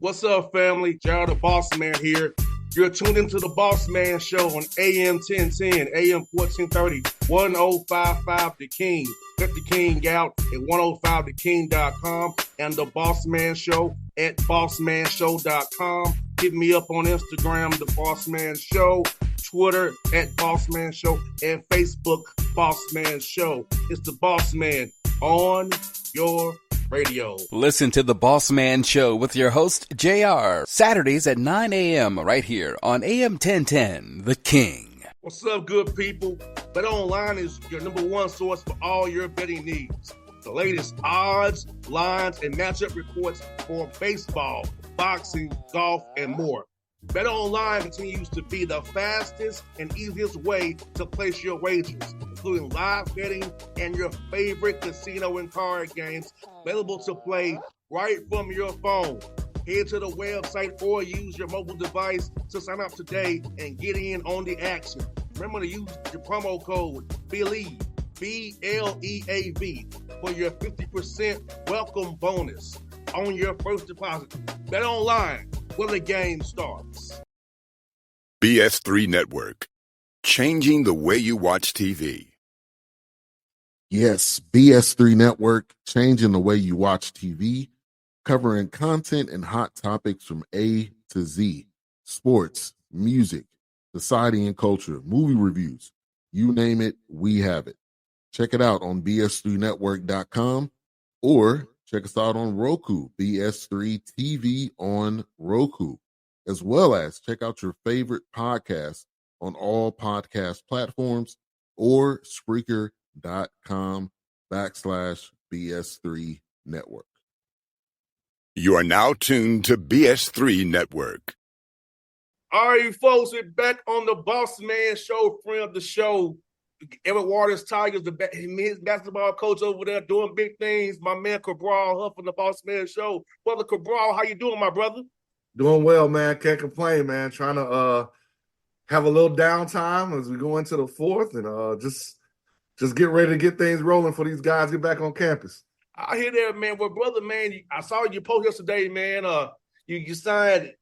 What's up, family? Gerald the Bossman here. You're tuned into the Bossman Show on AM 1010, AM 1430, 1055 The King. Let the King out at 105theking.com and the Bossman Show at bossmanshow.com. Hit me up on Instagram, The Bossman Show, Twitter at Bossman Show, and Facebook, Bossman Show. It's the Bossman on your radio. Listen to the Bossman Show with your host, JR, Saturdays at 9 a.m. right here on AM 1010, The King. What's up, good people? Bet Online is your number one source for all your betting needs. The latest odds, lines, and matchup reports for baseball, boxing, golf, and more. Bet Online continues to be the fastest and easiest way to place your wagers, including live betting and your favorite casino and card games available to play right from your phone. Head to the website or use your mobile device to sign up today and get in on the action. Remember to use your promo code BELIEVE, B-L-E-A-V, for your 50% welcome bonus on your first deposit. Bet Online, where the game starts. BS3 Network, changing the way you watch TV. Yes, BS3 Network, changing the way you watch TV, covering content and hot topics from A to Z, sports, music, society and culture, movie reviews, you name it, we have it. Check it out on bs3network.com or check us out on Roku, BS3 TV on Roku, as well as check out your favorite podcasts on all podcast platforms or Spreaker.com/BS3 Network. You are now tuned to BS3 Network. All right, folks, we're back on the Bossman Show, friend of the show. Everett Waters Tigers, his basketball coach over there doing big things. My man Cabral, Huff on the Bossman Show. Brother Cabral, how you doing, my brother? Doing well, man. Can't complain, man. Trying to have a little downtime as we go into the fourth and just get ready to get things rolling for these guys to get back on campus. I hear that, man. Well, brother, man, I saw your post yesterday, man. You signed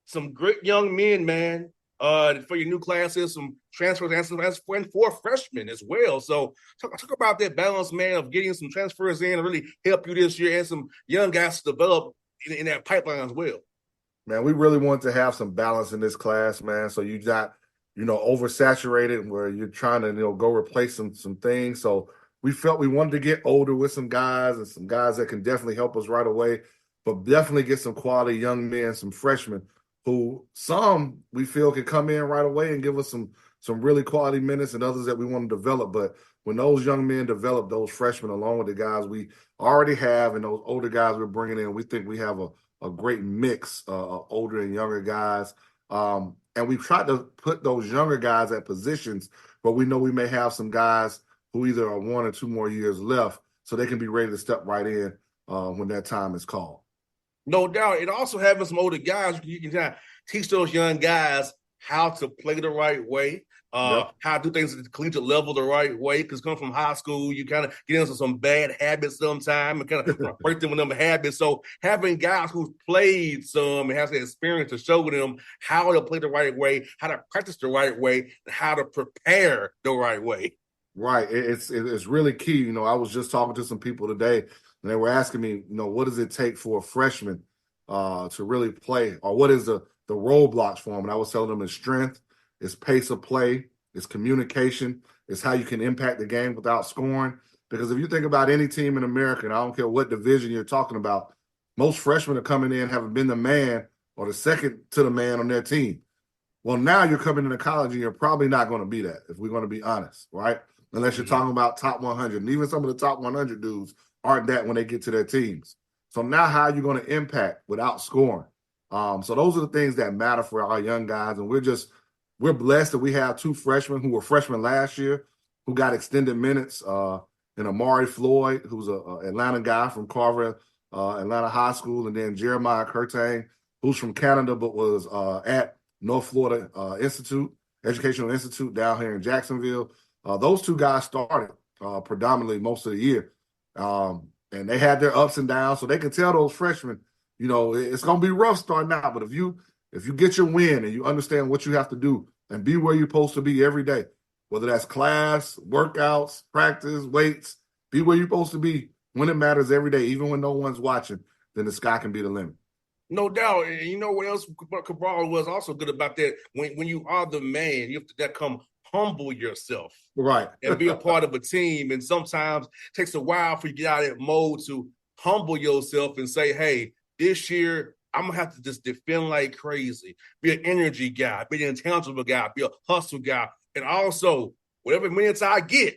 some great young men, man, for your new classes, some transfers and four freshmen as well. So talk about that balance, man, of getting some transfers in to really help you this year and some young guys to develop in that pipeline as well. Man, we really want to have some balance in this class, man. So you got, oversaturated where you're trying to, go replace some things. So we felt we wanted to get older with some guys and some guys that can definitely help us right away, but definitely get some quality young men, some freshmen who some we feel can come in right away and give us some really quality minutes, and others that we want to develop. But when those young men develop, those freshmen along with the guys we already have and those older guys we're bringing in, we think we have a great mix of older and younger guys. And we've tried to put those younger guys at positions where we know we may have some guys who either are 1 or 2 more years left so they can be ready to step right in when that time is called. No doubt. And also having some older guys, you can kind of teach those young guys how to play the right way, how to do things at the collegiate level the right way. Because coming from high school, you kind of get into some bad habits sometimes and kind of break them with them habits. So having guys who've played some and has the experience to show them how to play the right way, how to practice the right way, and how to prepare the right way. Right. It's really key. I was just talking to some people today, and they were asking me, what does it take for a freshman to really play, or what is the roadblocks for them? And I was telling them it's strength, it's pace of play, it's communication, it's how you can impact the game without scoring. Because if you think about any team in America, and I don't care what division you're talking about, most freshmen are coming in having been the man or the second to the man on their team. Well, now you're coming into college and you're probably not going to be that, if we're going to be honest, right? Unless you're talking about top 100. And even some of the top 100 dudes aren't that when they get to their teams. So now how are you going to impact without scoring? So those are the things that matter for our young guys. And we're blessed that we have 2 freshmen who were freshmen last year who got extended minutes. And Amari Floyd, who's an Atlanta guy from Carver, Atlanta High School, and then Jeremiah Curtain, who's from Canada but was at North Florida Educational Institute down here in Jacksonville. Those 2 guys started predominantly most of the year. And they had their ups and downs, so they can tell those freshmen, it's going to be rough starting out, but if you get your win and you understand what you have to do and be where you're supposed to be every day, whether that's class, workouts, practice, weights, be where you're supposed to be when it matters every day, even when no one's watching, then the sky can be the limit. No doubt. And you know what else Cabral was also good about that? When you are the man, you have to come humble yourself. Right. And be a part of a team. And sometimes it takes a while for you to get out of that mode to humble yourself and say, hey, this year I'm going to have to just defend like crazy. Be an energy guy, be an intangible guy, be a hustle guy. And also, whatever minutes I get,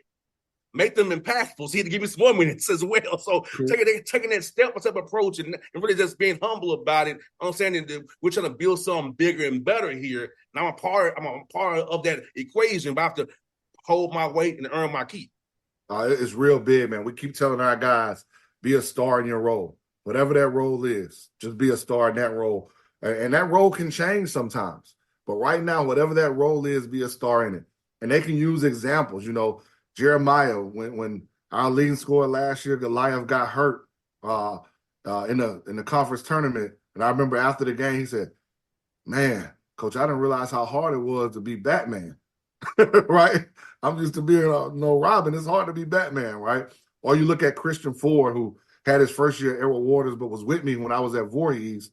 make them impactful. So he had to give me some more minutes as well. So taking that step-by-step approach and really just being humble about it, understanding that we're trying to build something bigger and better here. And I'm a part of that equation, but I have to hold my weight and earn my keep. It's real big, man. We keep telling our guys, be a star in your role. Whatever that role is, just be a star in that role. And that role can change sometimes. But right now, whatever that role is, be a star in it. And they can use examples. Jeremiah, when our leading scorer last year, Goliath, got hurt in the conference tournament. And I remember after the game, he said, man, Coach, I didn't realize how hard it was to be Batman. Right? I'm used to being Robin. It's hard to be Batman, right? Or you look at Christian Ford, who had his first year at Errol Waters, but was with me when I was at Voorhees,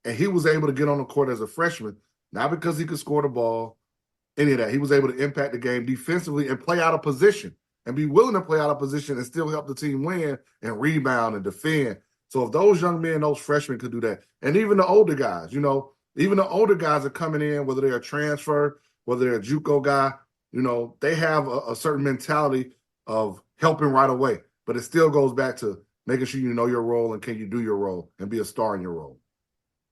and he was able to get on the court as a freshman, not because he could score the ball, any of that. He was able to impact the game defensively and play out of position and be willing to play out of position and still help the team win and rebound and defend. So if those young men, those freshmen could do that, and even the older guys, even the older guys are coming in, whether they're a transfer, whether they're a JUCO guy, they have a certain mentality of helping right away. But it still goes back to making sure you know your role and can you do your role and be a star in your role.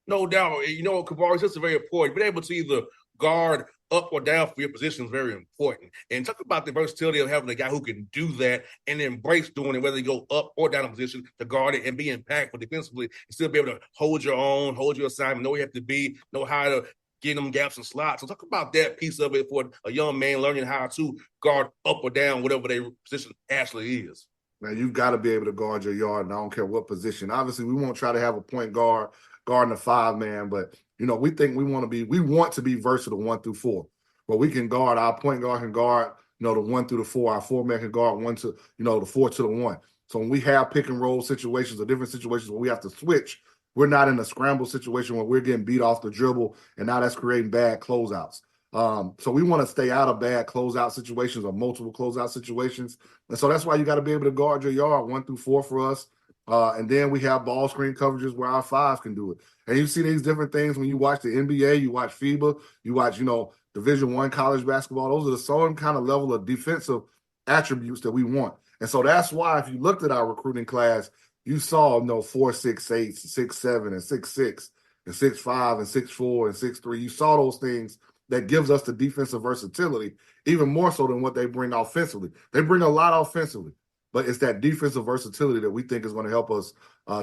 No doubt. Cabral, it's just very important. Being able to either guard up or down for your position is very important. And talk about the versatility of having a guy who can do that and embrace doing it, whether you go up or down a position to guard it and be impactful defensively and still be able to hold your own, hold your assignment, know where you have to be, know how to get them gaps and slots. So talk about that piece of it for a young man learning how to guard up or down, whatever their position actually is. Man, you've got to be able to guard your yard, and I don't care what position. Obviously, we won't try to have a point guard guarding a 5-man, but we think we want to be versatile 1 through 4. But we can guard, our point guard can guard, the 1 through the 4. Our 4-man can guard 1 to, the 4 to the 1. So when we have pick and roll situations or different situations where we have to switch, we're not in a scramble situation where we're getting beat off the dribble, and now that's creating bad closeouts. So we want to stay out of bad closeout situations or multiple closeout situations. And so that's why you got to be able to guard your yard 1 through 4 for us. And then we have ball screen coverages where our 5s can do it. And you see these different things when you watch the NBA, you watch FIBA, you watch, Division I college basketball. Those are the same kind of level of defensive attributes that we want. And so that's why if you looked at our recruiting class, you saw 4, 6, 8, 6, 7, and 6, 6, and 6, 5, and 6, 4, and 6, 3. You saw those things that gives us the defensive versatility, even more so than what they bring offensively. They bring a lot offensively, but it's that defensive versatility that we think is going to help us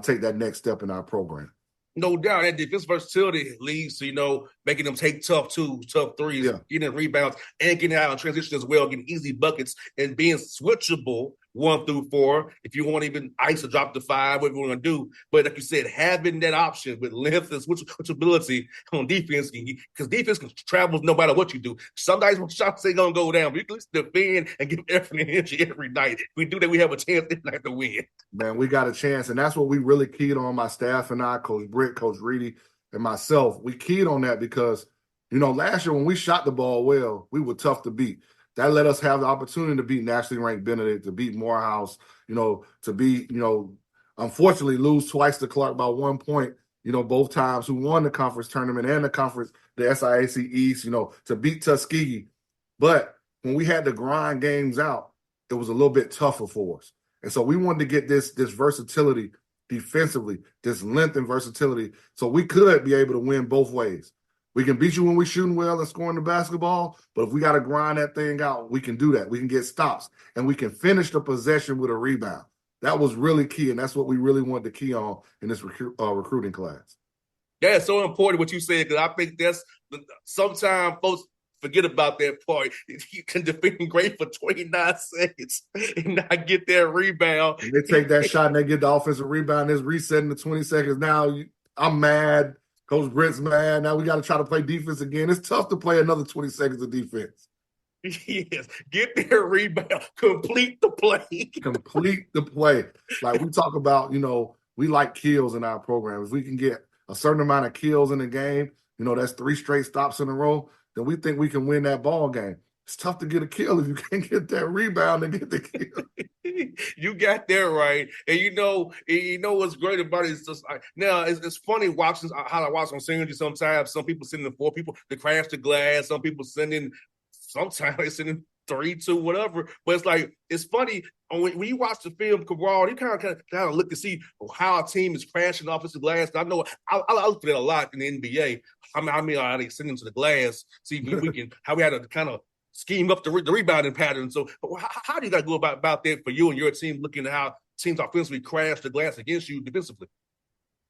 take that next step in our program. No doubt that defensive versatility leads to, making them take tough 2s, tough 3s, getting rebounds, and getting out in transition as well, getting easy buckets, and being switchable 1 through 4. If you want to even ice or drop the 5, whatever you want to do. But like you said, having that option with length and switchability on defense, because defense can travel no matter what you do. Sometimes when shots ain't going to go down, but you can defend and give effort and energy every night. If we do that, we have a chance every night to win. Man, we got a chance, and that's what we really keyed on, my staff and I, Coach Britt, Coach Reedy, and myself. We keyed on that because, last year when we shot the ball well, we were tough to beat. That let us have the opportunity to beat nationally ranked Benedict, to beat Morehouse, to beat, unfortunately lose twice to Clark by 1 point, both times, who won the conference tournament and the SIAC East, to beat Tuskegee. But when we had to grind games out, it was a little bit tougher for us. And so we wanted to get this versatility defensively, this length and versatility, so we could be able to win both ways. We can beat you when we're shooting well and scoring the basketball, but if we got to grind that thing out, we can do that. We can get stops, and we can finish the possession with a rebound. That was really key, and that's what we really wanted to key on in this recruiting class. That's so important what you said, because I think that's sometimes folks forget about that part. You can defend great for 29 seconds and not get that rebound. And they take that shot and they get the offensive rebound. It's resetting to 20 seconds. Now I'm mad. Coach Britt's mad. Now we got to try to play defense again. It's tough to play another 20 seconds of defense. Yes, get their rebound, complete the play. Complete the play. Like we talk about, we like kills in our program. If we can get a certain amount of kills in the game, that's 3 straight stops in a row, then we think we can win that ball game. It's tough to get a kill if you can't get that rebound and get the kill. You got that right. And you know what's great about it is just like now it's funny watching how I watch on synergy sometimes. Some people sending 4 people to crash the glass, some people sometimes they sending 3, 2, whatever. But it's like it's funny when you watch the film Cabral, you kind of look to see how a team is crashing offensive glass. I know I look for that a lot in the NBA. I mean, are they sending to the glass? See, we can how we had to kind of scheme up the rebounding pattern. So how do you guys go about that for you and your team, looking at how teams offensively crash the glass against you defensively?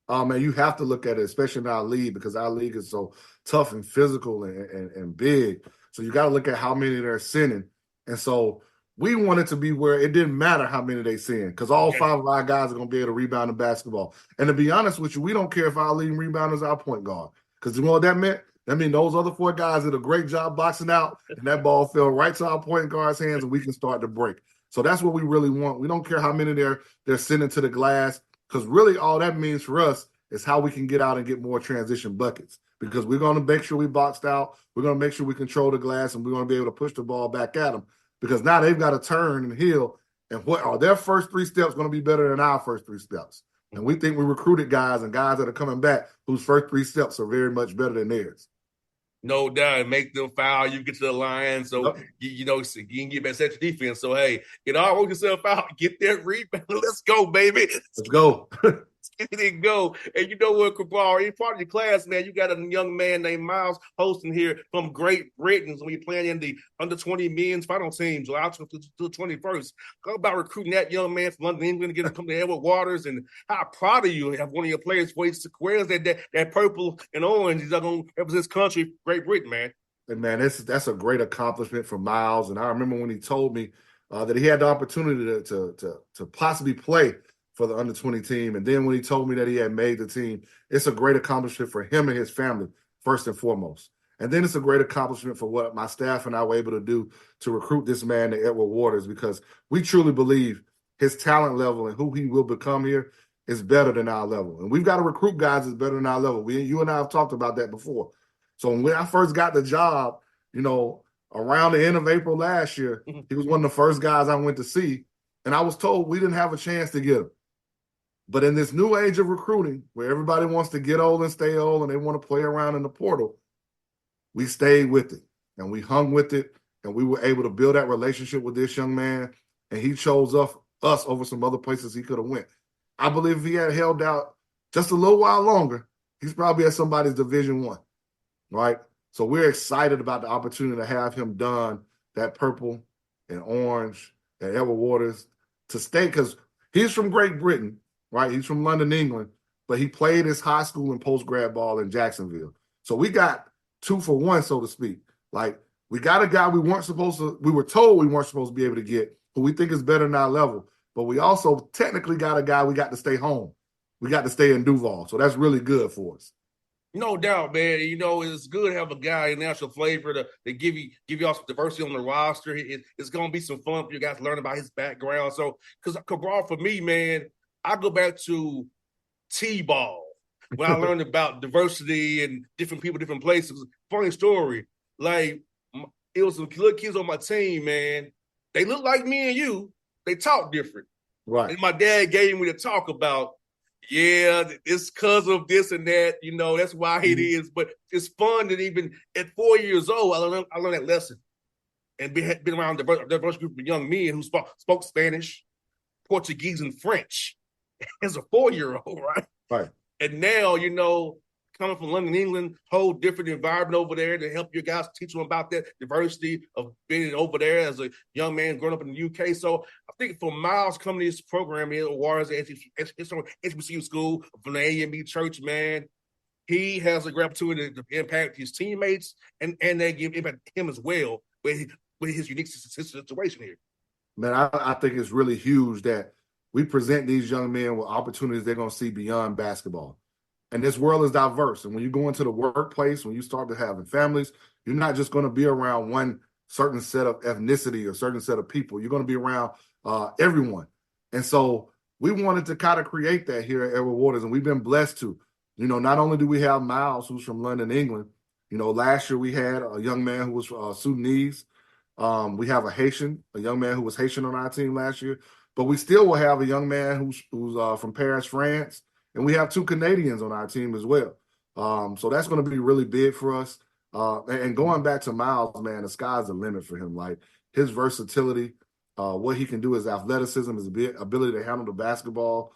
Oh, man, you have to look at it, especially in our league, because our league is so tough and physical and big. So you got to look at how many they're sending. And so we want it to be where it didn't matter how many they send, because all 5 of our guys are going to be able to rebound in basketball. And to be honest with you, we don't care if our leading rebounder is our point guard, because you know what that meant? That means those other 4 guys did a great job boxing out, and that ball fell right to our point guard's hands, and we can start to break. So that's what we really want. We don't care how many they're sending to the glass, because really all that means for us is how we can get out and get more transition buckets, because we're going to make sure we boxed out. We're going to make sure we control the glass, and we're going to be able to push the ball back at them, because now they've got to turn and heal. And what are their first 3 steps going to be better than our first 3 steps? And we think we recruited guys and guys that are coming back whose first 3 steps are very much better than theirs. No doubt, make them foul. You get to the line, so you can get back set your defense. So hey, all work yourself out, get that rebound. Let's go, baby. Let's go. Get it and go. And you know what, Cabral, in part of your class, man, you got a young man named Miles hosting here from Great Britain. So we playing in the under 20 men's final team, July to the 21st. Go about recruiting that young man from London, England, to get him to come to Edward Waters. And how proud of you have one of your players wears that purple and orange. He's going to represent his country, Great Britain, man. And man, that's a great accomplishment for Miles. And I remember when he told me that he had the opportunity to possibly play for the under-20 team. And then when he told me that he had made the team, it's a great accomplishment for him and his family, first and foremost. And then it's a great accomplishment for what my staff and I were able to do to recruit this man to Edward Waters, because we truly believe his talent level and who he will become here is better than our level. And we've got to recruit guys that's better than our level. You and I have talked about that before. So when I first got the job, around the end of April last year, he was one of the first guys I went to see. And I was told we didn't have a chance to get him. But in this new age of recruiting, where everybody wants to get old and stay old and they want to play around in the portal, we stayed with it and we hung with it, and we were able to build that relationship with this young man, and he chose us over some other places he could have went. I believe if he had held out just a little while longer, he's probably at somebody's Division I, right? So we're excited about the opportunity to have him don that purple and orange at Edward Waters to stay, because he's from Great Britain, right? He's from London, England, but he played his high school and post-grad ball in Jacksonville. So we got 2 for 1, so to speak. Like, we got a guy we were told we weren't supposed to be able to get, who we think is better than our level. But we also technically got a guy we got to stay home. We got to stay in Duval. So that's really good for us. No doubt, man. It's good to have a guy in national flavor to give you all some diversity on the roster. It's going to be some fun for you guys to learn about his background. So, because Cabral, for me, man, I go back to T-ball when I learned about diversity and different people, different places. Funny story. Like, it was some little kids on my team, man. They look like me and you. They talk different. Right. And my dad gave me to talk about, it's because of this and that. That's why it is. But it's fun that even at 4 years old, I learned that lesson. And been around a diverse group of young men who spoke Spanish, Portuguese, and French as a 4-year-old, right? Right. And now, coming from London, England, whole different environment over there to help your guys, teach them about that diversity of being over there as a young man growing up in the UK. So I think for Miles coming to this program here at Waters, it's from HBCU school, from the AME church, man, he has a great opportunity to impact his teammates, and they give impact him as well with his unique situation here. Man, I think it's really huge that we present these young men with opportunities they're going to see beyond basketball. And this world is diverse. And when you go into the workplace, when you start to having families, you're not just going to be around one certain set of ethnicity or certain set of people. You're going to be around everyone. And so we wanted to kind of create that here at Edward Waters, and we've been blessed to. Not only do we have Miles, who's from London, England. Last year we had a young man who was Sudanese. We have a young man who was Haitian on our team last year. But we still will have a young man who's from Paris, France. And we have 2 Canadians on our team as well. So that's going to be really big for us. And going back to Miles, man, the sky's the limit for him. Like his versatility, what he can do, his athleticism, his ability to handle the basketball,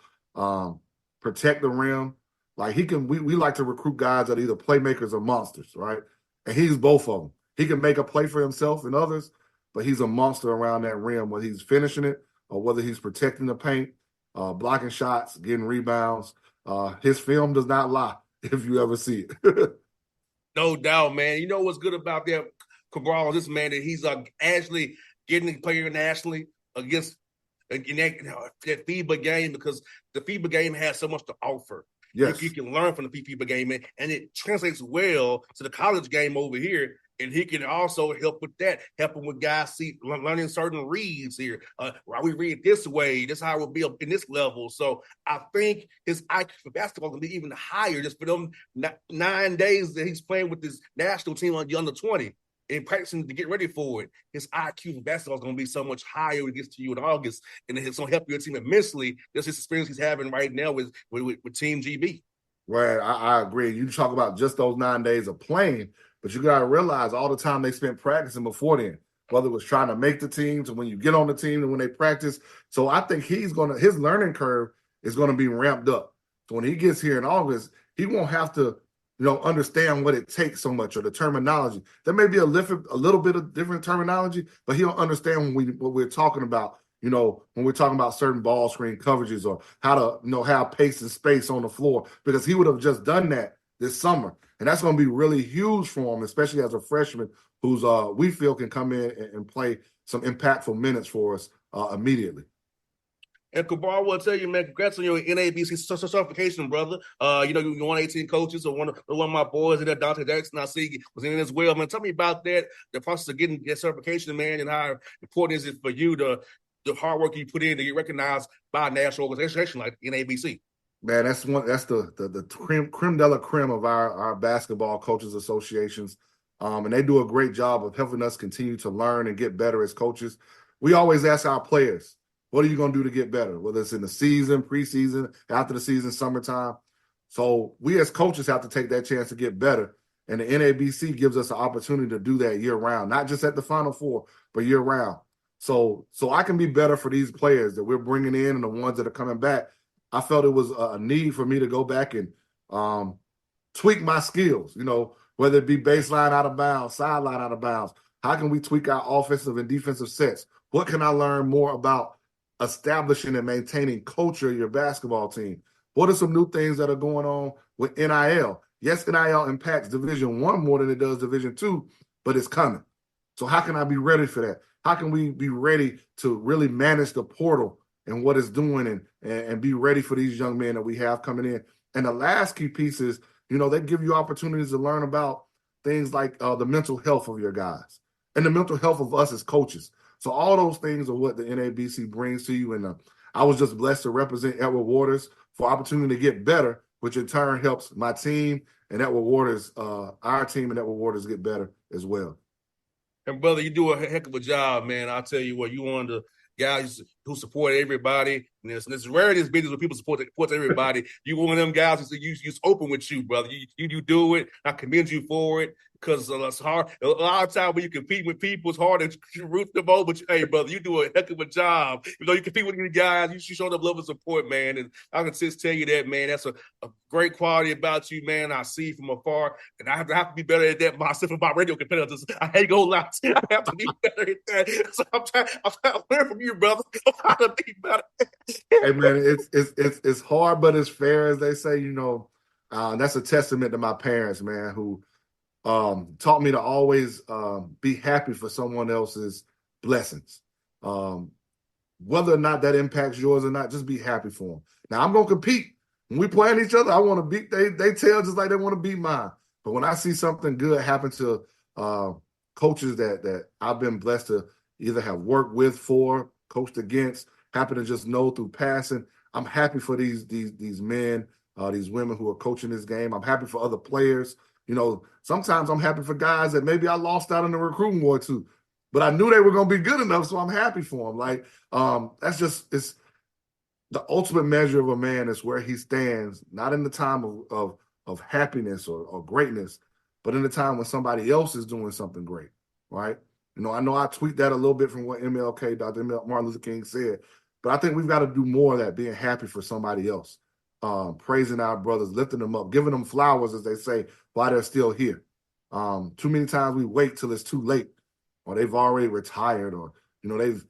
protect the rim. Like we like to recruit guys that are either playmakers or monsters, right? And he's both of them. He can make a play for himself and others, but he's a monster around that rim, whether he's finishing it or whether he's protecting the paint, blocking shots, getting rebounds. His film does not lie if you ever see it. No doubt, man. You know what's good about that, Cabral, this man, that he's actually getting the player nationally against that FIBA game, because the FIBA game has so much to offer. Yes. You can learn from the FIBA game, and it translates well to the college game over here. And he can also help with that, helping with guys learning certain reads here. While we read this way, this is how it will be up in this level. So I think his IQ for basketball will be even higher just for them 9 days that he's playing with this national team on the under 20 and practicing to get ready for it. His IQ for basketball is going to be so much higher when it gets to you in August, and it's going to help your team immensely. That's his experience he's having right now with Team GB. Right, I agree. You talk about just those 9 days of playing, but you got to realize all the time they spent practicing before then, whether it was trying to make the teams and when you get on the team and when they practice. So I think his learning curve is going to be ramped up. So when he gets here in August, he won't have to, understand what it takes so much or the terminology. There may be a little bit of different terminology, but he'll understand what we're talking about. When we're talking about certain ball screen coverages or how to, have pace and space on the floor, because he would have just done that this summer. And that's going to be really huge for him, especially as a freshman who's we feel can come in and play some impactful minutes for us immediately. And Cabral, will tell you, man, congrats on your NABC certification, brother. You're one of 18 coaches, or one of my boys in there, Dante Jackson, I see was in it as well. Man, tell me about that, the process of getting that certification, man, and how important is it for you, the hard work you put in to get recognized by a national organization like NABC? Man, that's the creme de la creme of our basketball coaches associations. And they do a great job of helping us continue to learn and get better as coaches. We always ask our players, what are you going to do to get better? Whether it's in the season, preseason, after the season, summertime. So we as coaches have to take that chance to get better. And the NABC gives us an opportunity to do that year round, not just at the Final Four, but year round. So I can be better for these players that we're bringing in and the ones that are coming back. I felt it was a need for me to go back and tweak my skills, whether it be baseline out of bounds, sideline out of bounds. How can we tweak our offensive and defensive sets? What can I learn more about establishing and maintaining culture of your basketball team? What are some new things that are going on with NIL? Yes, NIL impacts Division I more than it does Division II, but it's coming. So how can I be ready for that? How can we be ready to really manage the portal and what it's doing and be ready for these young men that we have coming in? And the last key piece is, they give you opportunities to learn about things like the mental health of your guys and the mental health of us as coaches. So all those things are what the NABC brings to you. And I was just blessed to represent Edward Waters for opportunity to get better, which in turn helps my team and Edward Waters, our team and Edward Waters get better as well. And brother, you do a heck of a job, man. I'll tell you what, you one of the guys who support everybody. And it's rare in this business when people support everybody. You one of them guys who's open with you, brother. You do it. I commend you for it, because it's hard. A lot of times when you compete with people, it's hard to root them over. But hey, brother, you do a heck of a job. You compete with these guys, you show them love and support, man. And I can just tell you that, man. That's a great quality about you, man. I see from afar, and I have to be better at that myself with my radio competitors. I ain't gonna lie, I have to be better at that. So I'm trying to learn from you, brother. I'm trying to be better. Hey man, it's hard, but it's fair, as they say. That's a testament to my parents, man, who taught me to always be happy for someone else's blessings. Whether or not that impacts yours or not, just be happy for them. Now, I'm going to compete, When we playing each other, I want to beat they tell just like they want to beat mine. But when I see something good happen to coaches that I've been blessed to either have worked with, for, coached against, happen to just know through passing, I'm happy for these men, these women who are coaching this game. I'm happy for other players. You know, sometimes I'm happy for guys that maybe I lost out in the recruiting war to, but I knew they were going to be good enough, so I'm happy for them. Like, it's the ultimate measure of a man is where he stands, not in the time of happiness or greatness, but in the time when somebody else is doing something great, right? You know I tweet that a little bit from what Dr. Martin Luther King said, but I think we've got to do more of that, being happy for somebody else, praising our brothers, lifting them up, giving them flowers, as they say, while they're still here. Too many times we wait till it's too late, or they've already retired, or they've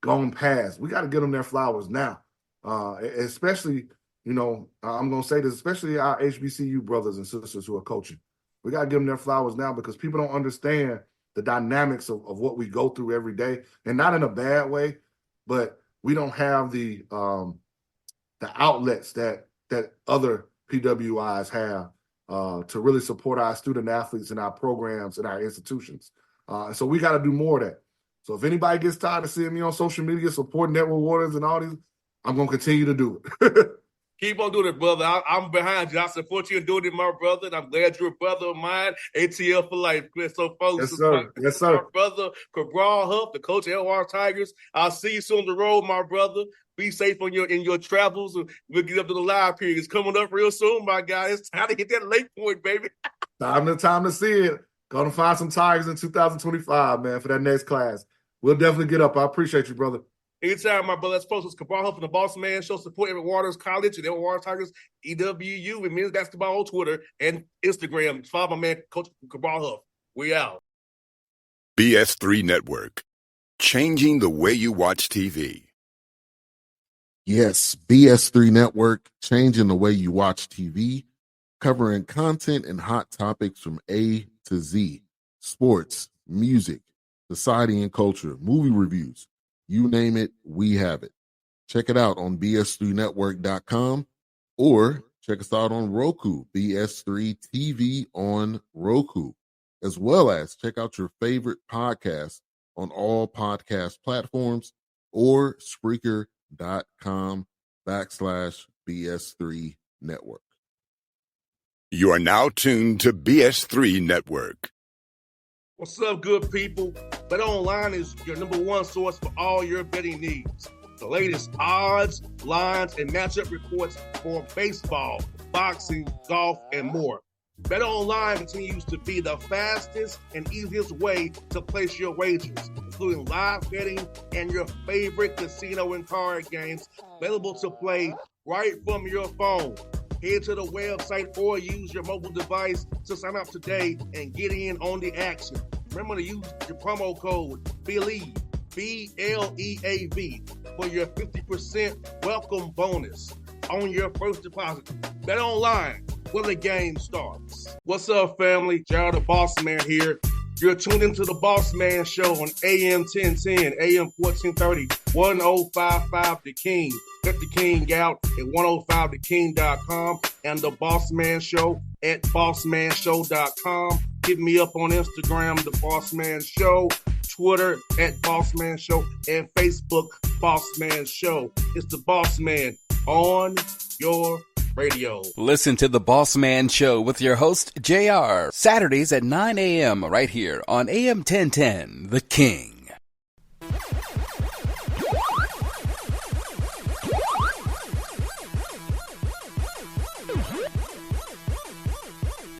gone past. We got to give them their flowers now, especially, I'm going to say this, especially our HBCU brothers and sisters who are coaching. We got to give them their flowers now, because people don't understand the dynamics of what we go through every day, and not in a bad way, but we don't have the outlets that other PWIs have to really support our student athletes and our programs and our institutions. So we got to do more of that. So if anybody gets tired of seeing me on social media supporting Network Waters and all these, I'm going to continue to do it. Keep on doing it, brother. I'm behind you. I support you in doing it, my brother, and I'm glad you're a brother of mine. ATL for life. So, folks, Yes, sir. Yes, sir. My brother, Cabral, Huff, the coach of LR Tigers. I'll see you soon on the road, my brother. Be safe in your travels. We'll get up to the live period. It's coming up real soon, my guy. It's time to hit that late point, baby. Time to see it. Going to find some Tigers in 2025, man, for that next class. We'll definitely get up. I appreciate you, brother. Anytime, my brother. That's folks. It's Cabral Huff and the Bossman Show. Support Edward Waters College and Edward Waters Tigers, EWU, and men's basketball on Twitter and Instagram. Follow my man, Coach Cabral Huff. We out. BS3 Network. Changing the way you watch TV. Yes, BS3 Network, changing the way you watch TV, covering content and hot topics from A to Z, sports, music, society and culture, movie reviews. You name it, we have it. Check it out on bs3network.com or check us out on Roku, BS3 TV on Roku, as well as check out your favorite podcasts on all podcast platforms or Spreaker.com/BS3 Network. You are now tuned to BS3 Network. What's up, good people? Bet Online is your number one source for all your betting needs. The latest odds, lines, and matchup reports for baseball, boxing, golf, and more. Bet Online continues to be the fastest and easiest way to place your wagers, including live betting and your favorite casino and card games available to play right from your phone. Head to the website or use your mobile device to sign up today and get in on the action. Remember to use your promo code BELIEVE, BLEAV, for your 50% welcome bonus on your first deposit. Bet Online, where the game starts. What's up, family? Gerald the Bossman here. You're tuned into the Bossman Show on AM 1010, AM 1430, 1055 The King. Check The King out at 105theking.com and the Bossman Show at bossmanshow.com. Hit me up on Instagram, The Bossman Show, Twitter at Bossman Show, and Facebook, Bossman Show. It's the Bossman on your radio. Listen to The Bossman Show with your host, JR, Saturdays at 9 a.m. right here on AM 1010, The King.